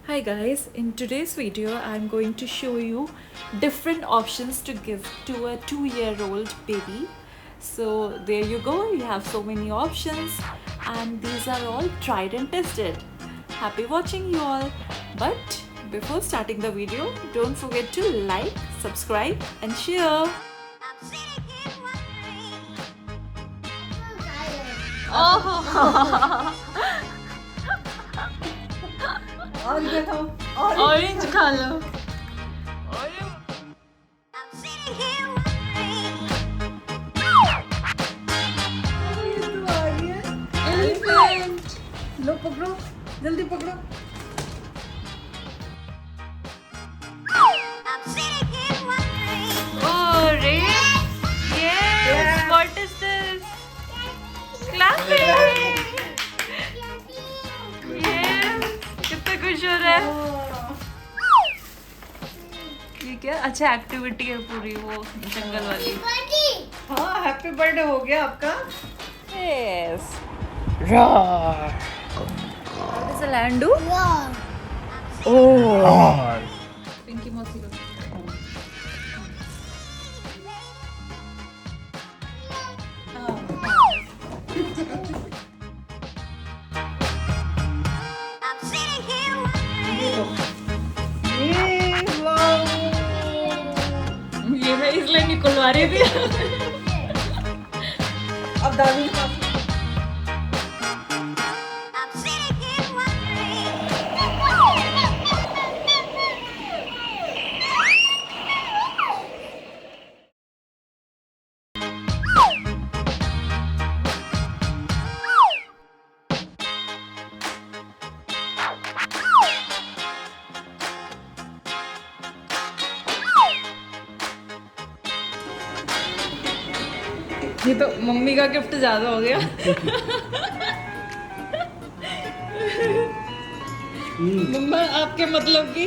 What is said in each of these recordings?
Hi guys, in today's video I'm going to show you different options to give to a 2-year-old baby. So there you go, you have so many options and these are all tried and tested. Happy watching you all. But before starting the video, don't forget to like, subscribe and share. Oh. और देखो orange खा लो. Elephant लो पकड़ो जल्दी पकड़ो Oh, Ray? Yes. What is this? Clapping. Yes. कितना खुश हो रहा है. ये क्या अच्छा एक्टिविटी है पूरी वो जंगल वाली. हाँ हैप्पी बर्थडे हो गया आपका Yes. Roar. What does a lion do? Oh. Pinky Mousy. ये वाओ ये मैं इसलिए निकलवा रही थी. अब दादी ये तो मम्मी का गिफ्ट ज्यादा हो गया. मम्मा आपके मतलब की.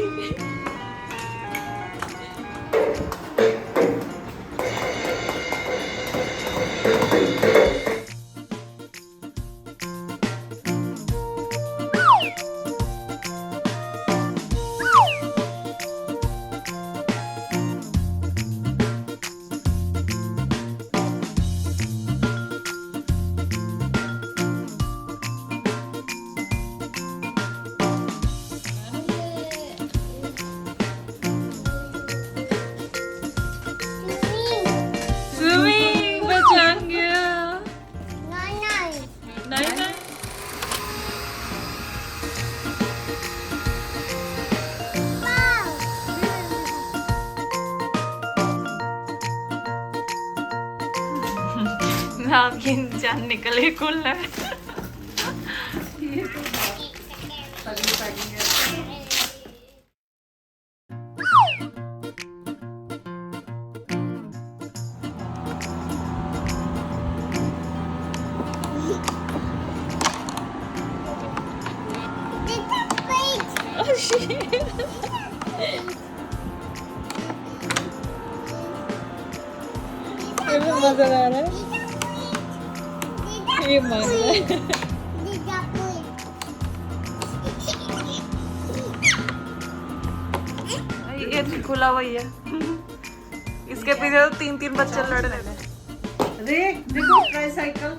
स्विमिंग बचान गया. नहीं नहीं. आपकी जान निकले कुल है. Oh shit. मजा आ रहा है. ये मान रहा है. ये तो खुला हुआ ही है. इसके पीछे तो 3-3 बच्चे लड़ रहे हैं. रे देखो ट्राइसाइकिल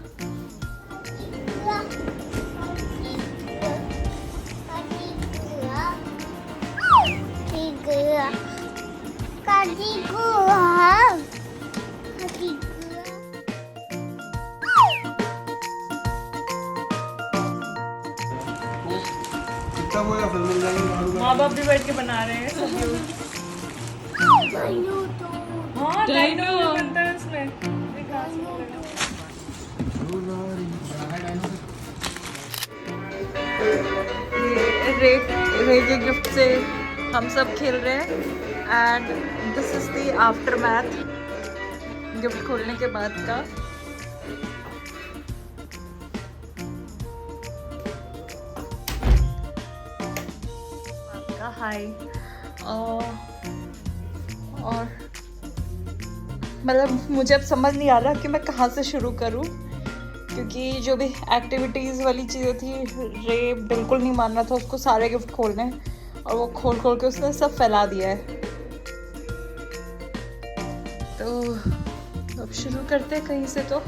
माँ बाप भी बैठ के बना रहे हैं सब लोग. हाँ डाइनो बनता है इसमें. रे के गिफ्ट से हम सब खेल रहे हैं and this is the after math gift खोलने के बाद का. हाय. और मतलब मुझे अब समझ नहीं आ रहा कि मैं कहाँ से शुरू करूँ, क्योंकि जो भी एक्टिविटीज़ वाली चीज़ें थी रे बिल्कुल नहीं मान रहा था उसको सारे गिफ्ट खोलने. और वो खोल खोल के उसने सब फैला दिया है। तो अब शुरू करते हैं कहीं से। तो